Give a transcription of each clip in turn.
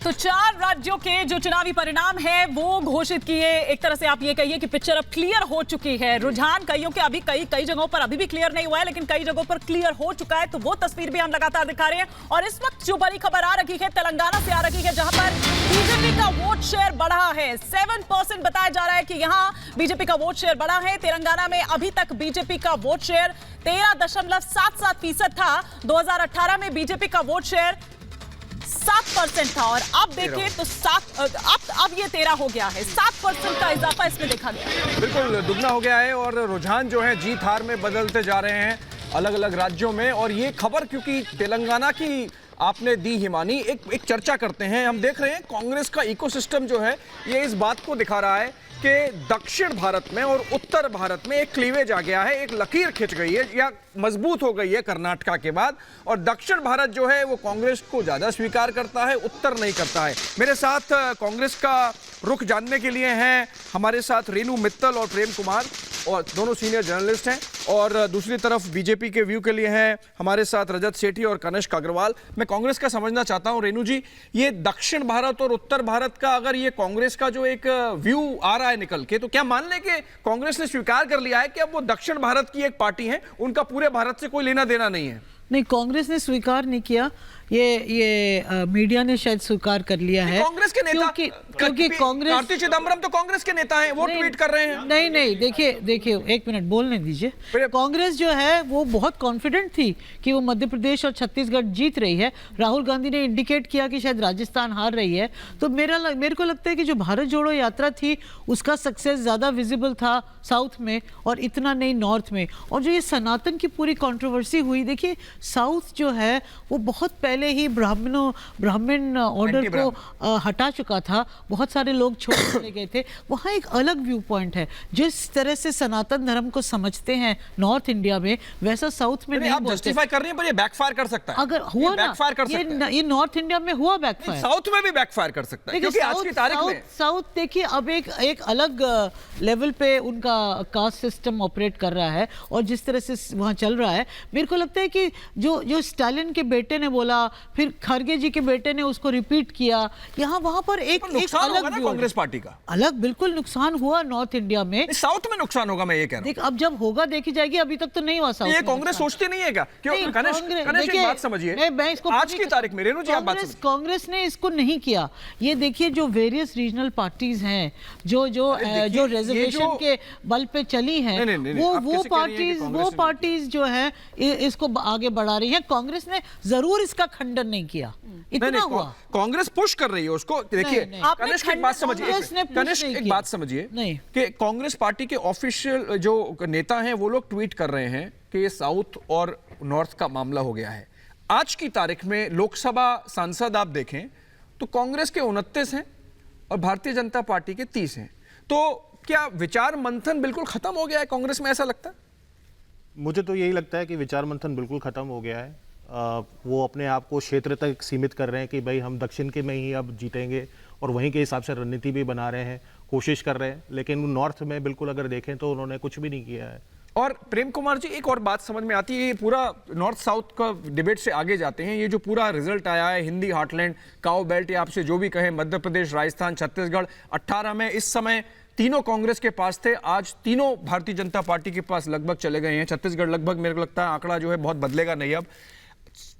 तो 4 राज्यों के जो चुनावी परिणाम है वो घोषित किए। एक तरह से आप ये कहिए कि पिक्चर अब क्लियर हो चुकी है। रुझान कईयों के अभी कई जगहों पर अभी भी क्लियर नहीं हुआ है, लेकिन कई जगहों पर क्लियर हो चुका है। तो वो तस्वीर भी हम लगातार दिखा रहे हैं। और इस वक्त जो बड़ी खबर आ रही है तेलंगाना से आ रही है, जहां पर बीजेपी का वोट शेयर बढ़ा है। 7% बताया जा रहा है कि यहां बीजेपी का वोट शेयर बढ़ा है। तेलंगाना में अभी तक बीजेपी का वोट शेयर 13.77% था। 2018 में बीजेपी का वोट शेयर 7% था और अब देखें तो अब ये 13 हो गया है। 7% का इजाफा इसमें देखा गया, बिल्कुल दुगना हो गया है। और रुझान जो है जीत हार में बदलते जा रहे हैं अलग अलग राज्यों में। और ये खबर क्योंकि तेलंगाना की आपने दी हिमानी, एक चर्चा करते हैं। हम देख रहे हैं कांग्रेस का इकोसिस्टम जो है ये इस बात को दिखा रहा है कि दक्षिण भारत में और उत्तर भारत में एक क्लीवेज आ गया है, एक लकीर खिंच गई है या मजबूत हो गई है कर्नाटका के बाद। और दक्षिण भारत जो है वो कांग्रेस को ज्यादा स्वीकार करता है, उत्तर नहीं करता है। मेरे साथ कांग्रेस का रुख जानने के लिए हैं हमारे साथ रेनू मित्तल और प्रेम कुमार, और दोनों सीनियर जर्नलिस्ट हैं। और दूसरी तरफ बीजेपी के व्यू के लिए हैं हमारे साथ रजत सेठी और कनिष्क अग्रवाल। मैं कांग्रेस का समझना चाहता हूं रेनू जी, ये दक्षिण भारत और उत्तर भारत का अगर ये कांग्रेस का जो एक व्यू आ रहा है निकल के, तो क्या मान लें कि कांग्रेस ने स्वीकार कर लिया है कि अब वो दक्षिण भारत की एक पार्टी है, उनका पूरे भारत से कोई लेना देना नहीं है? नहीं, कांग्रेस ने स्वीकार नहीं किया, ये मीडिया ने शायद स्वीकार कर लिया है। कांग्रेस के नेता क्योंकि कांग्रेस, कार्ति चिदम्बरम तो कांग्रेस के नेता हैं, वो ट्वीट कर रहे हैं। नहीं, देखिए एक मिनट बोलने दीजिए। कांग्रेस जो है वो बहुत कॉन्फिडेंट थी कि वो मध्य प्रदेश और छत्तीसगढ़ जीत रही है। राहुल गांधी ने इंडिकेट किया कि शायद राजस्थान हार रही है। तो मेरे को लगता है कि जो भारत जोड़ो यात्रा थी उसका सक्सेस ज्यादा विजिबल था साउथ में और इतना नहीं नॉर्थ में। और जो ये सनातन की पूरी कंट्रोवर्सी हुई, देखिए साउथ जो है वो बहुत पहले ही ब्राह्मण ऑर्डर को हटा चुका था। बहुत सारे लोग छोड़ चले गए थे। वहाँ एक अलग व्यू पॉइंट है। जिस तरह से सनातन धर्म को समझते हैं नॉर्थ इंडिया में, वैसा साउथ में नहीं। आप जस्टिफाई कर रही हैं, पर ये बैकफायर कर सकता है। अगर हुआ ना, ये नॉर्थ इंडिया में हुआ बैकफायर, साउथ में भी बैकफायर कर सकता है। क्योंकि आज की तारीख में साउथ देखिए अब एक अलग लेवल पे उनका कास्ट सिस्टम ऑपरेट कर रहा है। और जिस तरह से वहाँ चल रहा है, मेरे को लगता है कि जो स्टालिन के बेटे ने बोला, फिर खरगे जी के बेटे ने उसको रिपीट किया, यहाँ वहां पर एक अलग कांग्रेस पार्टी का अलग बिल्कुल नुकसान हुआ नॉर्थ इंडिया में। साउथ में नुकसान होगा, मैं ये कह रहा हूं। अब जब होगा देखी जाएगी, अभी तक तो नहीं हुआ साउथ। ये कांग्रेस सोचती नहीं है क्या? क्यों? कनिष्क बात समझिए, आज की तारीख में रेणु जी आप बात समझिए, कांग्रेस ने इसको नहीं किया। ये देखिए जो वेरियस रीजनल पार्टीज हैं जो रिजर्वेशन के बल पे चली हैं, वो पार्टीज जो है इसको आगे बढ़ा रही है। कांग्रेस ने जरूर इसका खंडन नहीं किया, इतना हुआ। कांग्रेस पुश कर रही है उसको। देखिए कनिष्क एक बात समझिए कि कांग्रेस पार्टी के ऑफिशियल जो नेता हैं वो लोग ट्वीट कर रहे हैं कि ये साउथ और नॉर्थ का मामला हो गया है। आज की तारीख में लोकसभा सांसद आप देखें तो कांग्रेस के 29 हैं और भारतीय जनता पार्टी के 30 हैं। तो क्या विचार मंथन बिल्कुल खत्म हो गया है कांग्रेस में, ऐसा लगता है? मुझे तो यही लगता है कि विचार मंथन बिल्कुल खत्म हो गया है। वो अपने आप को क्षेत्र तक सीमित कर रहे हैं कि भाई हम दक्षिण के में ही अब जीतेंगे, और वहीं के हिसाब से रणनीति भी बना रहे हैं, कोशिश कर रहे हैं। लेकिन नॉर्थ में बिल्कुल अगर देखें तो उन्होंने कुछ भी नहीं किया है। और प्रेम कुमार जी, एक और बात समझ में आती है, ये पूरा नॉर्थ साउथ का डिबेट से आगे जाते हैं। ये जो पूरा रिजल्ट आया है हिंदी हार्टलैंड, काउ बेल्ट, या आपसे जो भी कहें, मध्य प्रदेश, राजस्थान, छत्तीसगढ़, 18 में इस समय तीनों कांग्रेस के पास थे, आज तीनों भारतीय जनता पार्टी के पास लगभग चले गए हैं। छत्तीसगढ़ लगभग, मेरे को लगता है आंकड़ा जो है बहुत बदलेगा नहीं। अब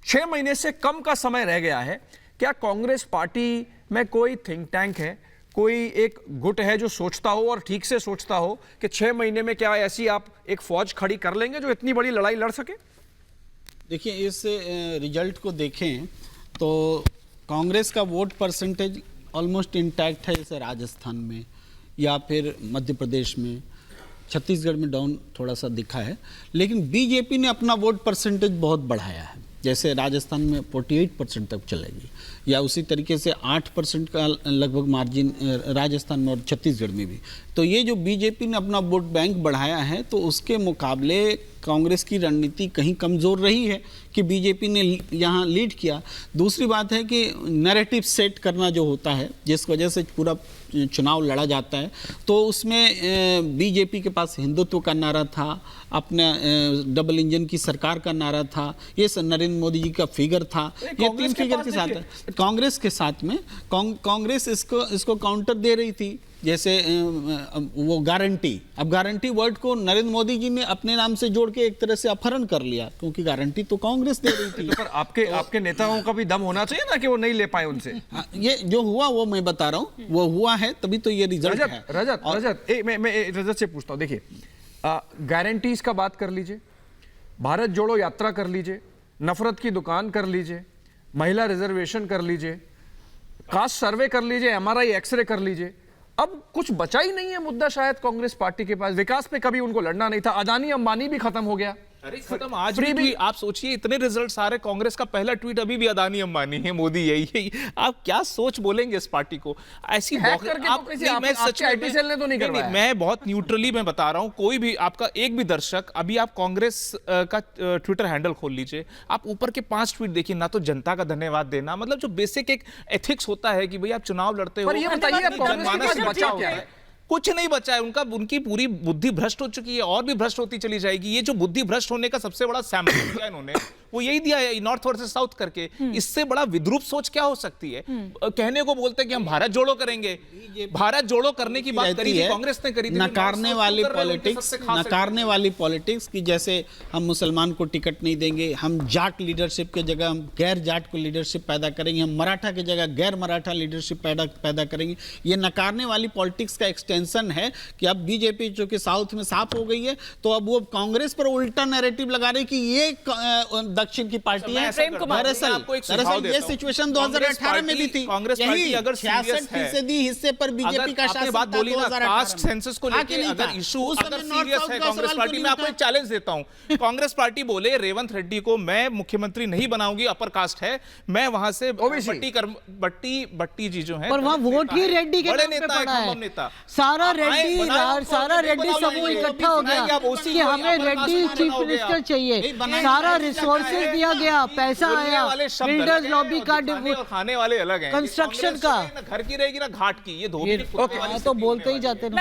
6 महीने से कम का समय रह गया है। क्या कांग्रेस पार्टी में कोई थिंक टैंक है, कोई एक गुट है जो सोचता हो और ठीक से सोचता हो कि 6 महीने में क्या ऐसी आप एक फौज खड़ी कर लेंगे जो इतनी बड़ी लड़ाई लड़ सके? देखिए, इस रिजल्ट को देखें तो कांग्रेस का वोट परसेंटेज ऑलमोस्ट इंटैक्ट है, जैसे राजस्थान में या फिर मध्य प्रदेश में, छत्तीसगढ़ में डाउन थोड़ा सा दिखा है। लेकिन बीजेपी ने अपना वोट परसेंटेज बहुत बढ़ाया है। जैसे राजस्थान में 48% तक चलेगी, या उसी तरीके से 8% का लगभग मार्जिन राजस्थान में और छत्तीसगढ़ में भी। तो ये जो बीजेपी ने अपना वोट बैंक बढ़ाया है, तो उसके मुकाबले कांग्रेस की रणनीति कहीं कमज़ोर रही है कि बीजेपी ने यहाँ लीड किया। दूसरी बात है कि नैरेटिव सेट करना जो होता है, जिस वजह से पूरा चुनाव लड़ा जाता है, तो उसमें बीजेपी के पास हिंदुत्व का नारा था, अपना डबल इंजन की सरकार का नारा था, ये नरेंद्र मोदी जी का फिगर था, ये 3 फिगर के साथ कांग्रेस के साथ में कांग्रेस इसको काउंटर दे रही थी। जैसे वो गारंटी, अब गारंटी वर्ड को नरेंद्र मोदी जी ने अपने नाम से जोड़ के एक तरह से अपहरण कर लिया, क्योंकि गारंटी तो कांग्रेस दे रही थी। पर आपके नेताओं का भी दम होना चाहिए ना कि वो नहीं ले पाए उनसे। ये जो हुआ वो मैं बता रहा हूँ, वो हुआ है तभी तो ये रिजल्ट है। मैं रजत से पूछता हूँ, देखिए गारंटीज का बात कर लीजिए, भारत जोड़ो यात्रा कर लीजिए, नफरत की दुकान कर लीजिए, महिला रिजर्वेशन कर लीजिए, कास्ट सर्वे कर लीजिए, एमआरआई एक्सरे कर लीजिए, अब कुछ बचा ही नहीं है मुद्दा शायद कांग्रेस पार्टी के पास। विकास पे कभी उनको लड़ना नहीं था, अदानी अंबानी भी खत्म हो गया। अरे खत्म आज भी आप सोचिए, इतने रिजल्ट्स आ रहे, कांग्रेस का पहला ट्वीट अभी भी अदानी अंबानी है, मोदी यही। आप क्या सोच बोलेंगे इस पार्टी को? ऐसी मैं बहुत न्यूट्रली मैं बता रहा हूं, कोई भी आपका एक भी दर्शक, अभी आप कांग्रेस का ट्विटर हैंडल खोल लीजिए, आप ऊपर के 5 ट्वीट देखिए, ना तो जनता का धन्यवाद देना, मतलब जो बेसिक एक एथिक्स होता है कि भाई आप चुनाव लड़ते हो, बचा क्या है? कुछ नहीं बचा है उनका, उनकी पूरी बुद्धि भ्रष्ट हो चुकी है और भी भ्रष्ट होती चली जाएगी। ये जो बुद्धि भ्रष्ट होने का सबसे बड़ा सैंपल दिया इन्होंने, वो यही दिया है नॉर्थ वर्सेस साउथ करके। इससे बड़ा विद्रूप सोच क्या हो सकती है? कहने को बोलते हैं कि हम भारत जोड़ो करेंगे, भारत जोड़ो करने की बात करी थी, कांग्रेस ने करी थी। नकारने वाली पॉलिटिक्स की, जैसे हम मुसलमान को टिकट नहीं देंगे, हम जाट लीडरशिप की जगह हम गैर जाट को लीडरशिप पैदा करेंगे, हम मराठा की जगह गैर मराठा लीडरशिप पैदा करेंगे। ये नकारने वाली पॉलिटिक्स का एक्सटेंशन है कि अब बीजेपी जो कि साउथ में साफ हो गई है, तो अब वो कांग्रेस पर उल्टा नैरेटिव लगा रही कि ये दक्षिण की पार्टी है। दरअसल ये सिचुएशन 2018 में भी थी। कांग्रेस पार्टी अगर 66% हिस्से पर बीजेपी का शासन बात बोली ना, कास्ट सेंसस को लेकर अगर इशू अगर सीरियस है कांग्रेस पार्टी में, आपको एक चैलेंज देता हूं, कांग्रेस पार्टी बोले रेवंत रेड्डी को मैं मुख्यमंत्री नहीं बनाऊंगी, अपर कास्ट है, मैं वहां से बट्टी जी जो है, पर वहां वोट ही रेड्डी के बड़े नाम पे नेता पड़ा है। नेता सारा रेड्डी समूह इकट्ठा हो गया कि हमें रेड्डी चीफ मिनिस्टर चाहिए, सारा रिसोर्सेज दिया गया, पैसा आया, बिल्डर्स लॉबी का, खाने वाले अलग हैं, कंस्ट्रक्शन का, घर की रहेगी ना घाट की, ये धोबी तो बोलते ही जाते हैं।